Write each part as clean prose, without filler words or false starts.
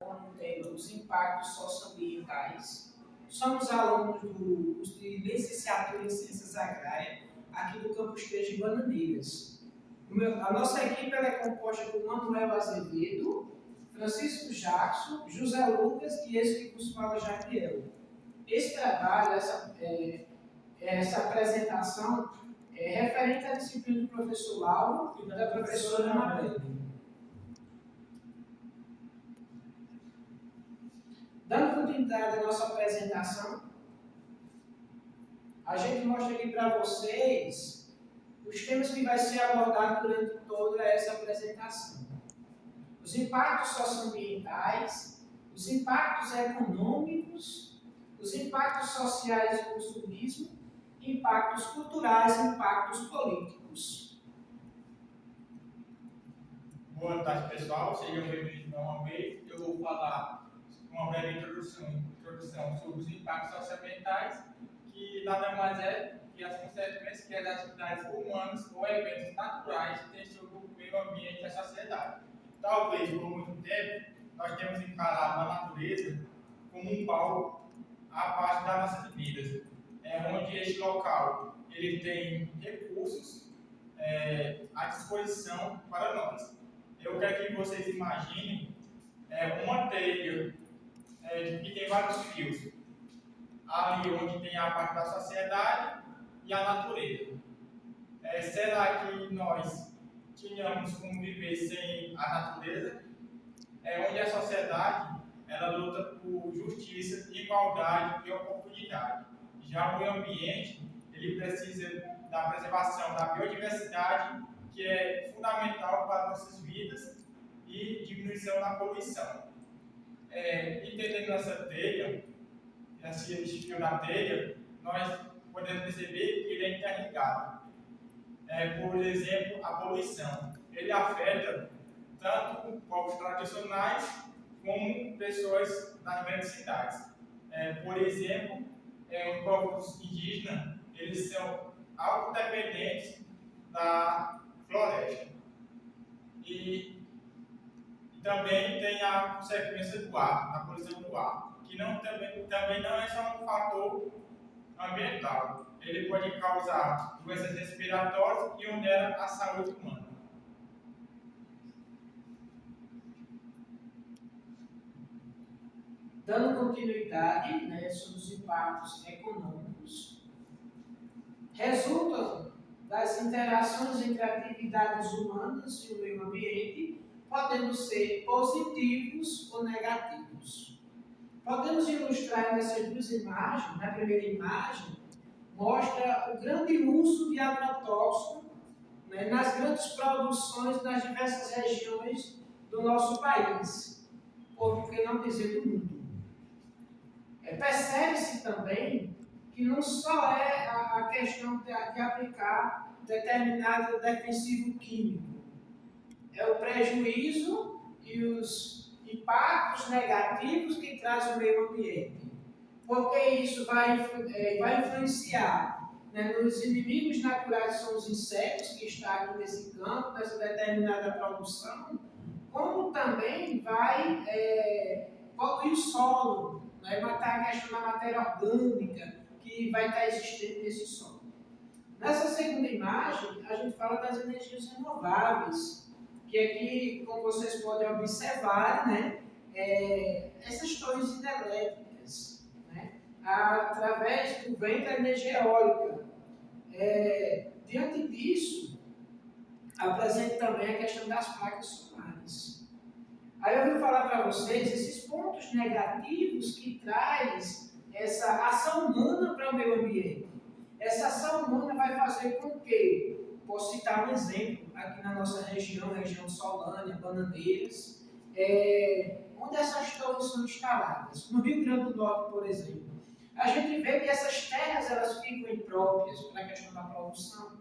no tema dos impactos socioambientais. Somos alunos do curso de licenciatura em Ciências Agrárias, aqui do Campus 3 de Bananeiras. A nossa equipe é composta por Manuel Azevedo, Francisco Jackson, José Lucas e esse que vos fala, Jaquiel. Esse trabalho, essa apresentação é referente à disciplina do professor Lauro e da professora Anabelle. Dando continuidade à nossa apresentação, a gente mostra aqui para vocês os temas que vai ser abordado durante toda essa apresentação. Os impactos socioambientais, os impactos econômicos, os impactos sociais do consumismo, impactos culturais e impactos políticos. Boa tarde, pessoal. Sejam bem-vindos uma vez. Eu vou falar uma breve introdução sobre os impactos socioambientais, que nada mais é que as consequências que as atividades humanas ou eventos naturais têm sobre o meio ambiente e a sociedade. Talvez, por muito tempo, nós temos encarado a natureza como um palco à parte das nossas vidas, onde este local ele tem recursos à disposição para nós. Eu quero que vocês imaginem uma telha que tem vários fios, ali onde tem a parte da sociedade e a natureza. Será que nós tínhamos como viver sem a natureza? Onde a sociedade ela luta por justiça, igualdade e oportunidade. Já o meio ambiente ele precisa da preservação da biodiversidade, que é fundamental para nossas vidas, e diminuição da poluição. Entendendo essa telha, esse fio da telha, nós podemos perceber que ele é interligado. Por exemplo, a poluição. Ele afeta tanto povos tradicionais como pessoas das grandes cidades. Por exemplo, os povos indígenas, eles são autodependentes da floresta. E também tem a consequência do ar, a poluição do ar, que também não é só um fator ambiental. Ele pode causar doenças respiratórias e onera a saúde humana. Dando continuidade sobre os impactos econômicos, resultam das interações entre atividades humanas e o meio ambiente, podendo ser positivos ou negativos. Podemos ilustrar nessas duas imagens. Na primeira imagem, mostra o grande uso de agrotóxico nas grandes produções nas diversas regiões do nosso país, por que não dizer do mundo. Percebe-se também que não só é a questão de aplicar determinado defensivo químico, é o prejuízo e os impactos negativos que traz o meio ambiente, porque isso vai influenciar nos inimigos naturais, que são os insetos que estão aqui nesse campo, nessa determinada produção, como também vai poluir o solo, matar a questão da matéria orgânica que vai estar existente nesse solo. Nessa segunda imagem, a gente fala das energias renováveis, que aqui, como vocês podem observar, essas torres hidrelétricas, através do vento da energia eólica. Diante disso, apresenta também a questão das placas solares. Aí eu vou falar para vocês esses pontos negativos que traz essa ação humana para o meio ambiente. Essa ação humana vai fazer com que, posso citar um exemplo, aqui na nossa região Solânia, Bananeiras, onde essas torres são instaladas. No Rio Grande do Norte, por exemplo, a gente vê que essas terras elas ficam impróprias para a questão da produção.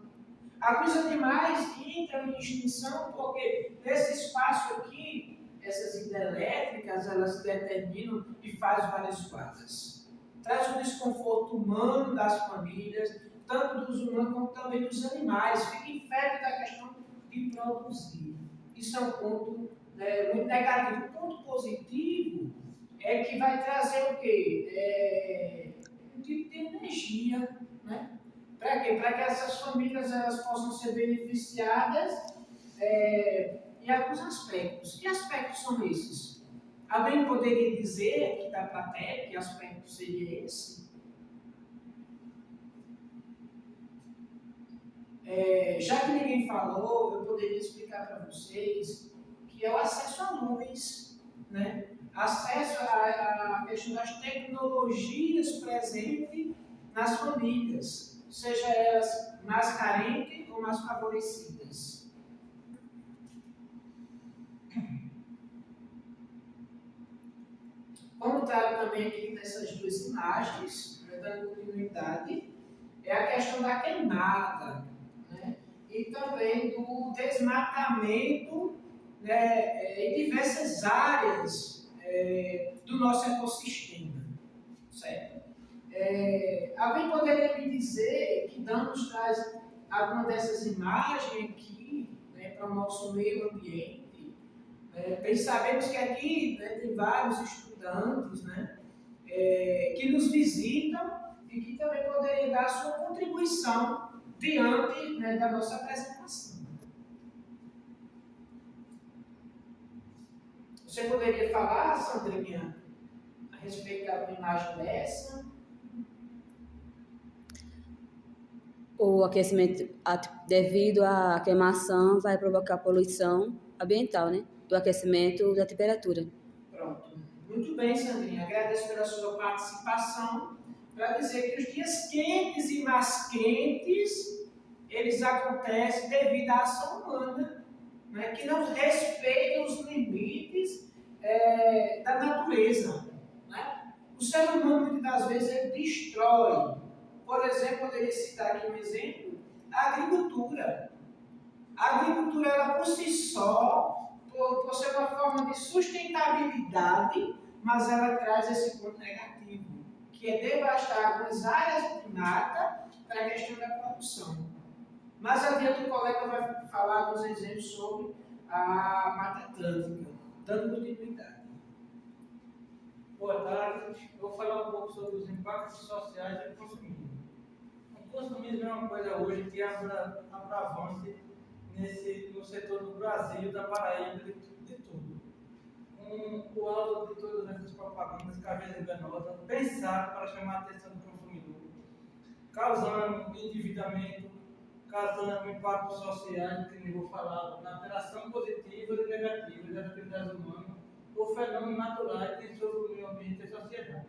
Alguns animais entram em extinção porque nesse espaço aqui, essas hidrelétricas, elas determinam e fazem várias guardas. Traz um desconforto humano das famílias, tanto dos humanos como também dos animais. Fica em febre da questão de produzir. Isso é um ponto muito negativo. O ponto positivo é que vai trazer o quê? Um tipo de energia, né? Para quê? Para que essas famílias elas possam ser beneficiadas em alguns aspectos. Que aspectos são esses? Alguém poderia dizer aqui da plateia que aspecto seria esse? Já que ninguém falou, eu poderia explicar para vocês que é o acesso à luz, né? Acesso à questão das tecnologias presentes nas famílias, seja elas mais carentes ou mais favorecidas. Como trago também aqui nessas duas imagens, dando continuidade, é a questão da queimada, né? E também do desmatamento, né, em diversas áreas do nosso ecossistema, certo? Alguém poderia me dizer que Danos traz alguma dessas imagens aqui, né, para o nosso meio ambiente? Sabemos que aqui, né, tem vários estudantes, né, que nos visitam e que também poderia dar a sua contribuição diante, né, da nossa apresentação. Você poderia falar, Sandrinha, a respeito da imagem dessa? O aquecimento devido à queimação vai provocar poluição ambiental, né? Do aquecimento da temperatura. Pronto. Muito bem, Sandrinha. Agradeço pela sua participação para dizer que os dias quentes e mais quentes, eles acontecem devido à ação humana, né, que não respeita os limites da natureza. Né? O ser humano, muitas das vezes, ele destrói. Por exemplo, poderia citar aqui um exemplo, a agricultura. A agricultura, ela por si só, por ser uma forma de sustentabilidade, mas ela traz esse ponto negativo, que é devastar algumas áreas de mata para a questão da produção. Mais adiante o colega vai falar alguns exemplos sobre a Mata Atlântica, dando continuidade. Boa tarde, eu vou falar um pouco sobre os impactos sociais do consumismo. O consumismo é uma coisa hoje que abre avance no setor do Brasil, da Paraíba, de tudo. O alvo de todas essas propagandas, que às vezes enganosas, pensado para chamar a atenção do consumidor, causando endividamento, causando impactos sociais, que nem vou falar, na alteração positiva e negativa das atividades humanas, ou fenômenos naturais que têm sobre o meio ambiente e a sociedade.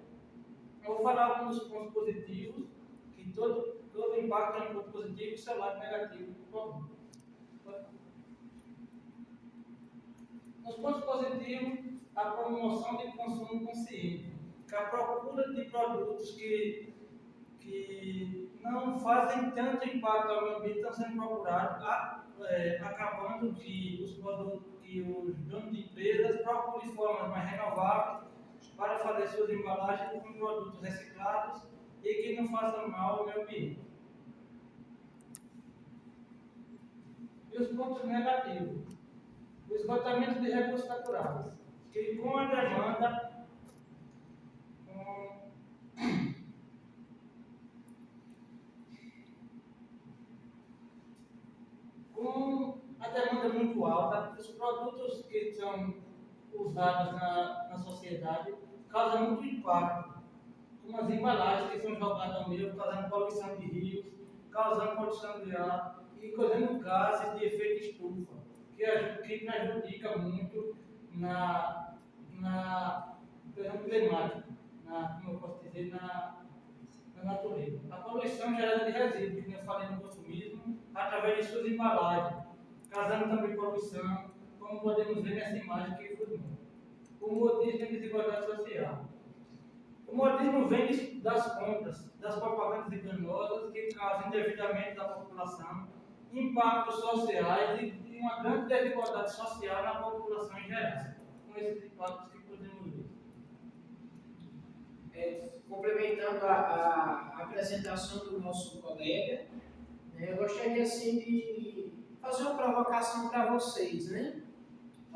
Eu vou falar alguns dos pontos positivos, que todo impacto tem um ponto positivo e seu lado negativo. Nos pontos positivos, a promoção de consumo consciente, que a procura de produtos que não fazem tanto impacto ao meio ambiente estão sendo procurados, acabando que os produtos que os donos de empresas procurem formas mais renováveis para fazer suas embalagens com produtos reciclados e que não façam mal ao meio ambiente. E os pontos negativos. O esgotamento de recursos naturais, que com a demanda, muito alta, os produtos que são usados na sociedade causam muito impacto, como as embalagens que são jogadas ao meio, causando poluição de rios, causando poluição de ar e causando gases de efeito estufa, que prejudica muito na questão climática, como eu posso dizer, na natureza. A poluição gerada de resíduos, que eu falei no consumismo, através de suas embalagens, causando também poluição, como podemos ver nessa imagem que foi muito. O modismo e desigualdade social. O modismo vem das compras, das propagandas enganosas que causam endividamento da população, impactos sociais e uma grande desigualdade social na população em geral, com esses impactos que podemos ver. Complementando a apresentação do nosso colega, eu gostaria assim de fazer uma provocação para vocês, né?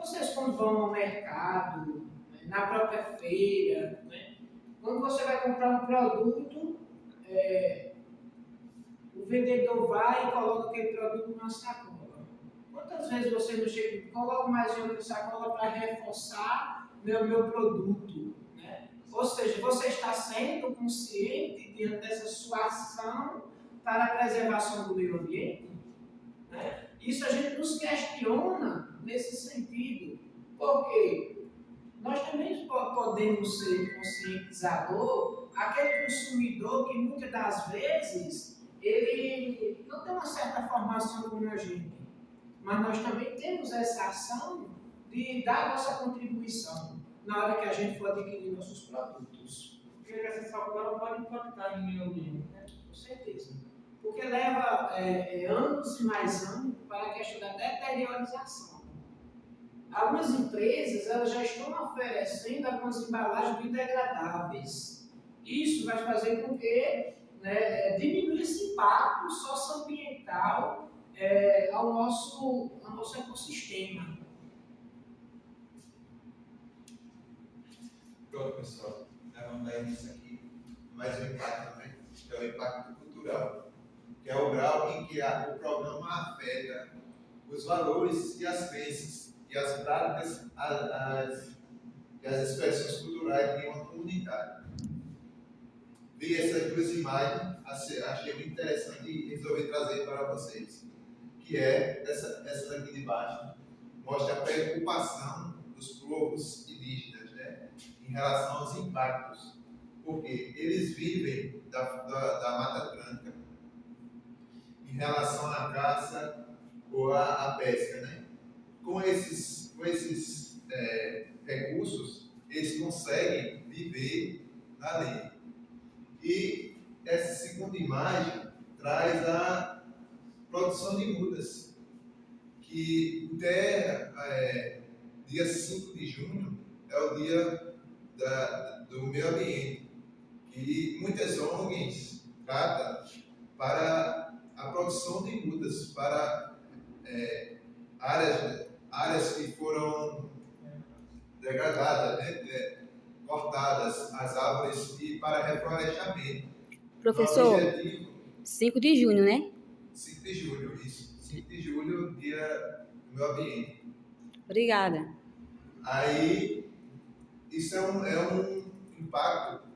Vocês quando vão ao mercado, né, na própria feira, né, quando você vai comprar um produto, o vendedor vai e coloca aquele produto numa sacola. Quantas vezes você não chega e coloca mais outra sacola para reforçar meu produto? Né? Ou seja, você está sendo consciente diante dessa sua ação para a preservação do meio ambiente? Né? Isso a gente nos questiona nesse sentido, porque nós também podemos ser conscientizador, aquele consumidor que muitas das vezes ele não tem uma certa formação como a gente, mas nós também temos essa ação de dar nossa contribuição na hora que a gente for adquirir nossos produtos. Porque essa sacola pode impactar no meio ambiente, né? Com certeza. Porque leva anos e mais anos para a questão da deteriorização. Algumas empresas elas já estão oferecendo algumas embalagens biodegradáveis. Isso vai fazer com que diminua esse impacto socioambiental ao nosso ecossistema. Pronto, pessoal. Vamos dar início aqui. Mais um impacto também, que é o impacto cultural, que é o grau em que o programa afeta os valores e as crenças e as práticas e as expressões culturais de uma comunidade. Vi essas duas imagens, achei muito interessante e resolvi trazer para vocês, que é essa daqui de baixo, mostra a preocupação dos povos indígenas, né, em relação aos impactos, porque eles vivem da Mata Atlântica em relação à caça ou à pesca, né? Com esses recursos, eles conseguem viver ali. E essa segunda imagem traz a produção de mudas, que até dia 5 de junho é o dia do meio ambiente, que muitas ONGs tratam para a produção de mudas, para áreas que foram degradadas, né? Cortadas as árvores e para reflorestamento. Professor, 5 de junho, né? 5 de julho, isso. 5 de julho, dia do meio ambiente. Obrigada. Aí, isso é um impacto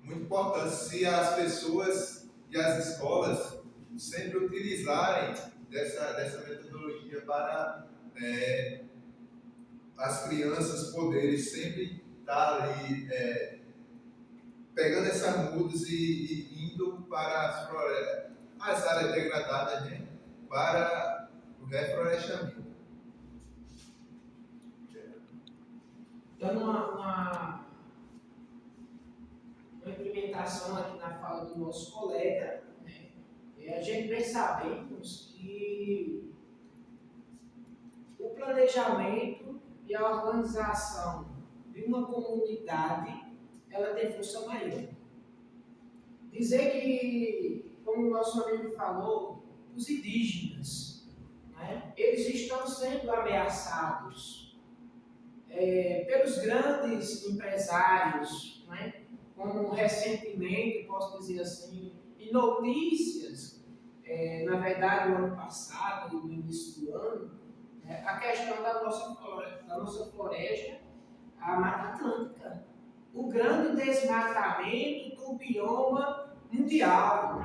muito importante se as pessoas e as escolas sempre utilizarem dessa metodologia para as crianças poderem sempre estar ali pegando essas mudas e indo para as áreas degradadas, né, para o reflorestamento. Dando uma implementação aqui na fala do nosso colega, né, a gente bem sabemos que o planejamento e a organização de uma comunidade ela tem função maior. Dizer que, como o nosso amigo falou, os indígenas, né, eles estão sendo ameaçados pelos grandes empresários, né, como recentemente, posso dizer assim, em notícias, na verdade, no ano passado, no início do ano, a questão da nossa floresta, a Mata Atlântica. O grande desmatamento do bioma mundial.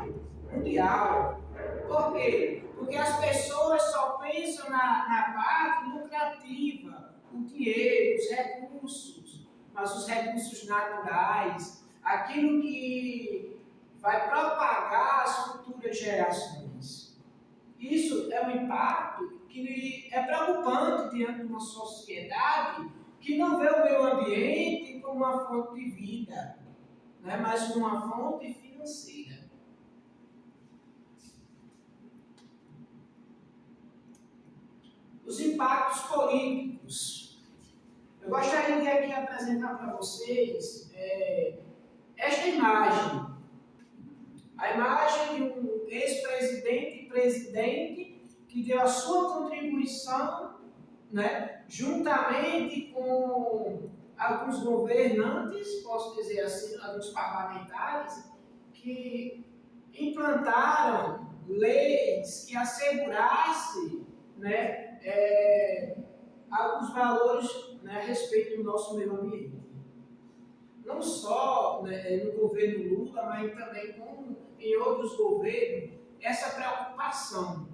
Por quê? Porque as pessoas só pensam na parte lucrativa, o dinheiro, os recursos, mas os recursos naturais, aquilo que vai propagar as futuras gerações. Isso é um impacto que é preocupante diante de uma sociedade que não vê o meio ambiente como uma fonte de vida, né, mas como uma fonte financeira. Os impactos políticos. Eu gostaria de aqui apresentar para vocês esta imagem. A imagem de um ex-presidente e presidente que deu a sua contribuição né, juntamente com alguns governantes, posso dizer assim, alguns parlamentares, que implantaram leis que assegurassem, né, alguns valores, né, a respeito do nosso meio ambiente. Não só, né, no governo Lula, mas também como em outros governos, essa preocupação,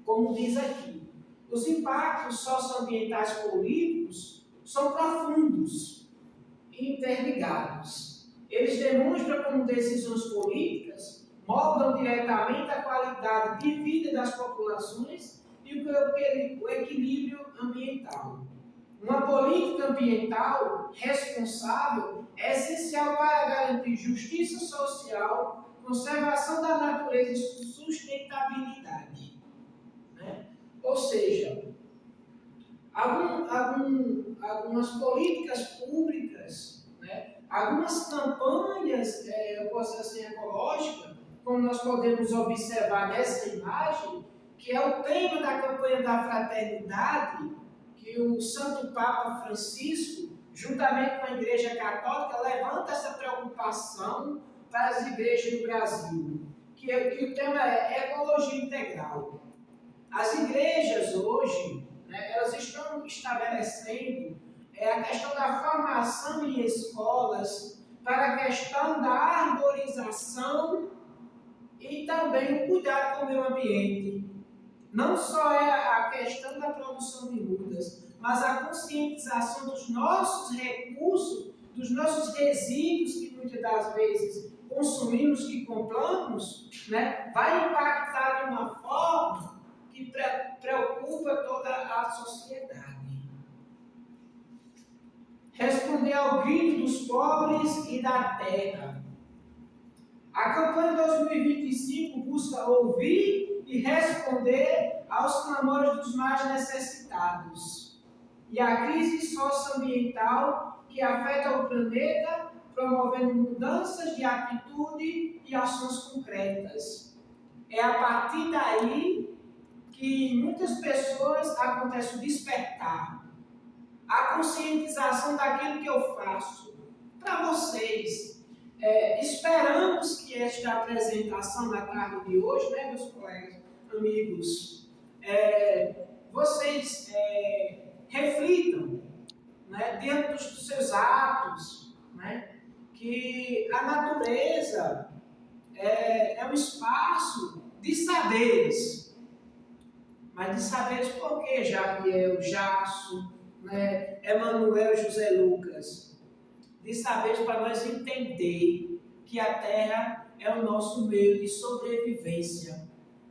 como diz aqui. Os impactos socioambientais políticos são profundos e interligados. Eles demonstram como decisões políticas moldam diretamente a qualidade de vida das populações e o equilíbrio ambiental. Uma política ambiental responsável é essencial para garantir justiça social, conservação da natureza e sustentabilidade. Né? Ou seja, algumas políticas públicas, né? Algumas campanhas, eu posso dizer assim, ecológicas, como nós podemos observar nessa imagem, que é o tema da campanha da fraternidade, que o Santo Papa Francisco, juntamente com a Igreja Católica, levanta essa preocupação para as igrejas do Brasil, que o tema é ecologia integral. As igrejas hoje, né, elas estão estabelecendo a questão da formação em escolas para a questão da arborização e também o cuidado com o meio ambiente. Não só é a questão da produção de mudas, mas a conscientização dos nossos recursos, dos nossos resíduos que muitas das vezes consumimos, que compramos, né, vai impactar de uma forma que preocupa toda a sociedade. Responder ao grito dos pobres e da terra. A campanha 2025 busca ouvir e responder aos clamores dos mais necessitados e à crise socioambiental que afeta o planeta, promovendo mudanças de atitude e ações concretas. É a partir daí que muitas pessoas acontece o despertar, a conscientização daquilo que eu faço para vocês. Esperamos que esta apresentação na tarde de hoje, né, meus colegas, amigos, vocês reflitam, né, diante dos seus atos, né, que a natureza é um espaço de saberes, mas de saberes porque Jadiel, Jasso, né, Emanuel, José Lucas, de saberes para nós entender que a Terra é o nosso meio de sobrevivência,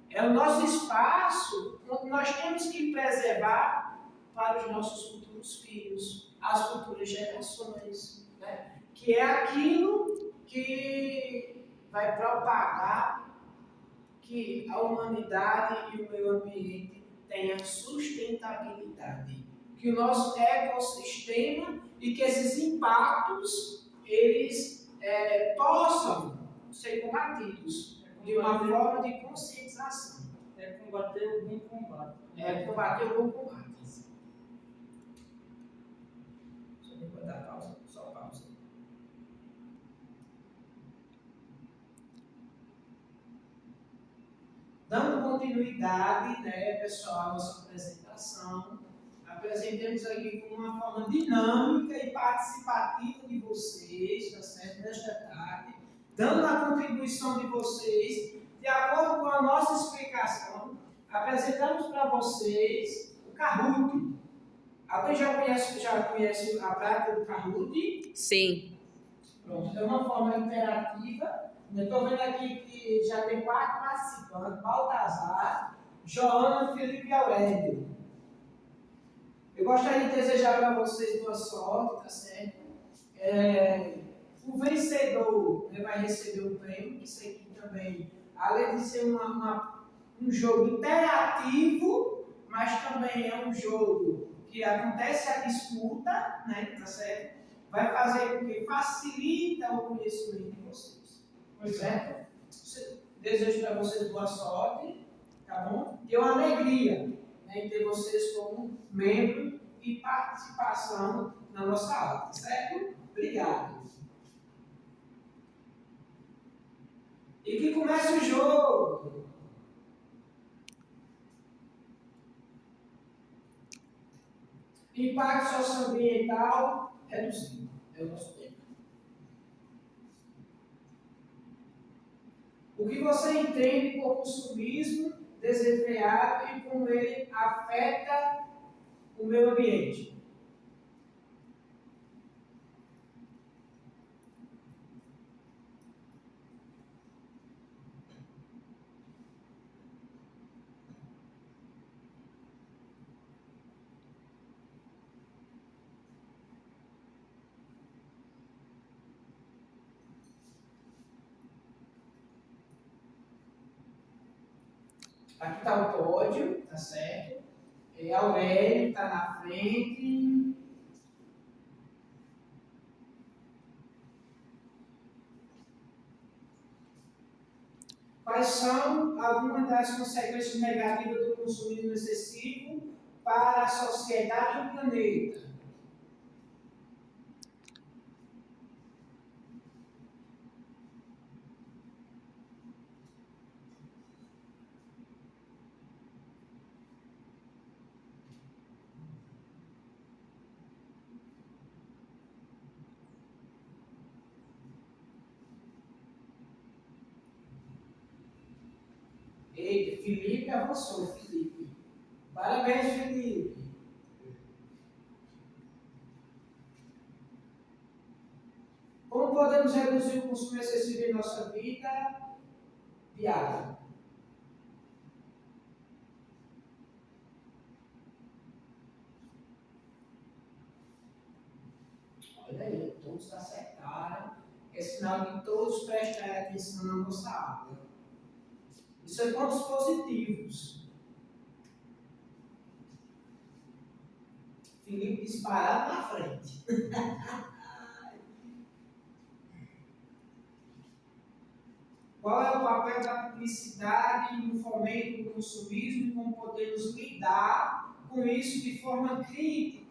é o nosso espaço onde nós temos que preservar para os nossos futuros filhos, as futuras gerações, né? Que é aquilo que vai propagar que a humanidade e o meio ambiente tenham sustentabilidade, que o nosso ecossistema e que esses impactos eles possam ser combatidos de uma forma de conscientização. Combater o bom combate. Combater o bom combate. Deixa eu botar pausa, só pausa. Dando continuidade, né, pessoal, à nossa apresentação, apresentamos aqui com uma forma dinâmica e participativa de vocês, tá certo? Nesta tarde, dando a contribuição de vocês, de acordo com a nossa explicação, apresentamos para vocês o Kahoot. Alguém já conhece a prática do Kahoot? Sim. Pronto, é uma forma interativa. Eu estou vendo aqui que já tem 4 participantes: Baltazar, Joana, Felipe e Aurélio. Eu gostaria de desejar para vocês boa sorte, tá certo? O vencedor vai receber um prêmio, que isso aqui também, além de ser um jogo interativo, mas também é um jogo que acontece a disputa, né, tá certo? Vai fazer com que facilita o conhecimento de vocês, certo? Desejo para vocês boa sorte, tá bom? E uma alegria. em ter vocês como membro e participação na nossa aula, certo? Obrigado. E que comece o jogo. Impacto socioambiental reduzido. É o nosso tema. O que você entende por consumismo desenfreado e como ele afeta o meio ambiente? Aqui está o pódio, tá certo? Aurélio está na frente. Quais são algumas das consequências negativas do consumismo excessivo para a sociedade e o planeta? Eita, Felipe avançou, Felipe. Parabéns, Felipe. Como podemos reduzir o consumo excessivo em nossa vida diária? Olha aí, todos acertaram. É sinal de todos prestarem atenção na nossa aula. Isso é pontos positivos. Felipe disparado na frente. Qual é o papel da publicidade no fomento do consumismo e como podemos lidar com isso de forma crítica?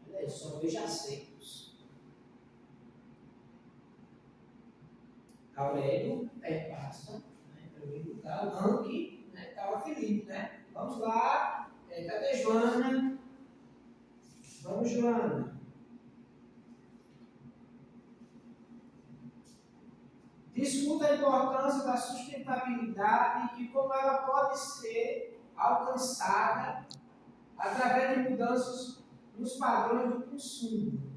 Olha aí, só vejo acertos. Aurélio passa, né, em primeiro lugar. Anki, né, estava Felipe, né? Vamos lá. Cadê Joana? Vamos, Joana. Discuta a importância da sustentabilidade e como ela pode ser alcançada através de mudanças nos padrões de consumo.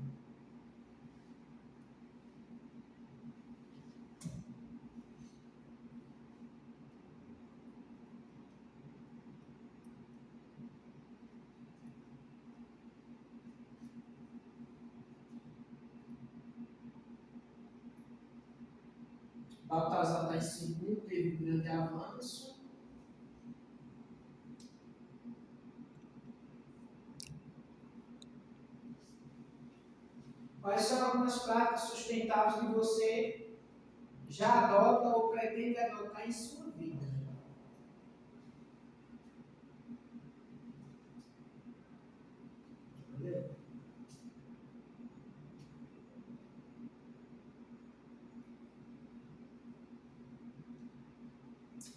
Baltazar está em segundo, teve um grande avanço. Quais são algumas práticas sustentáveis que você já adota ou pretende adotar em sua vida?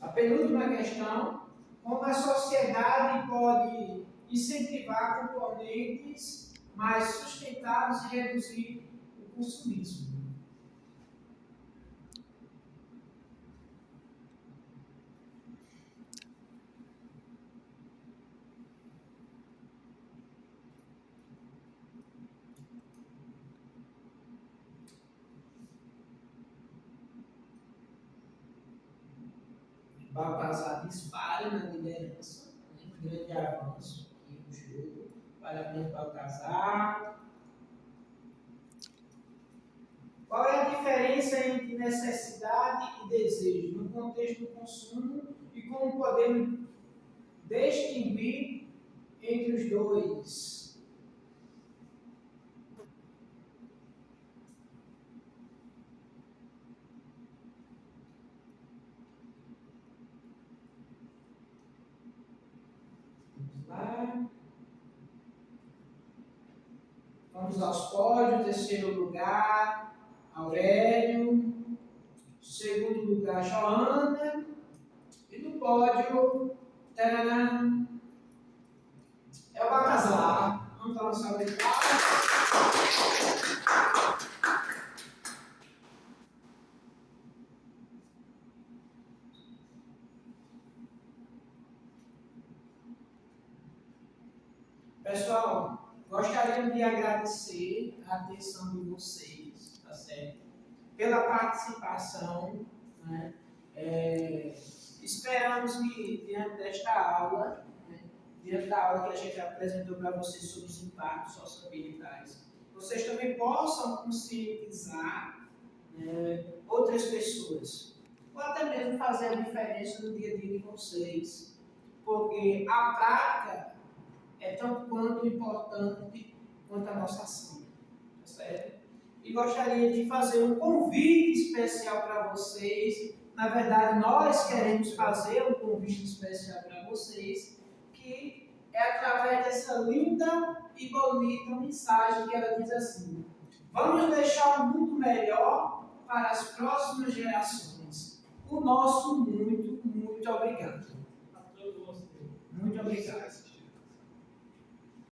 A penúltima questão: como a sociedade pode incentivar componentes mais sustentáveis e reduzir o consumismo? Baltazar dispara na liderança, né? Grande avanço aqui no jogo. Parabéns, Baltazar. Qual é a diferença entre necessidade e desejo no contexto do consumo e como podemos distinguir entre os dois. Vamos lá. Vamos aos pódios. Terceiro lugar, Aurélio. Segundo lugar, Joana. E no pódio, taranã, é o Baltazar. Vamos dar uma salva de palmas. Pessoal, gostaria de agradecer a atenção de vocês, tá certo? Pela participação, né? Esperamos que, diante desta aula, né, diante da aula que a gente apresentou para vocês sobre os impactos socioambientais, vocês também possam conscientizar, né, outras pessoas, ou até mesmo fazer a diferença no dia a dia de vocês, porque a prática é tão quanto importante quanto a nossa ação, tá certo? E gostaria de fazer um convite especial para vocês. Na verdade, nós queremos fazer um convite especial para vocês, que é através dessa linda e bonita mensagem que ela diz assim: vamos deixar o mundo melhor para as próximas gerações. O nosso muito, muito obrigado. A todos vocês. Muito obrigado.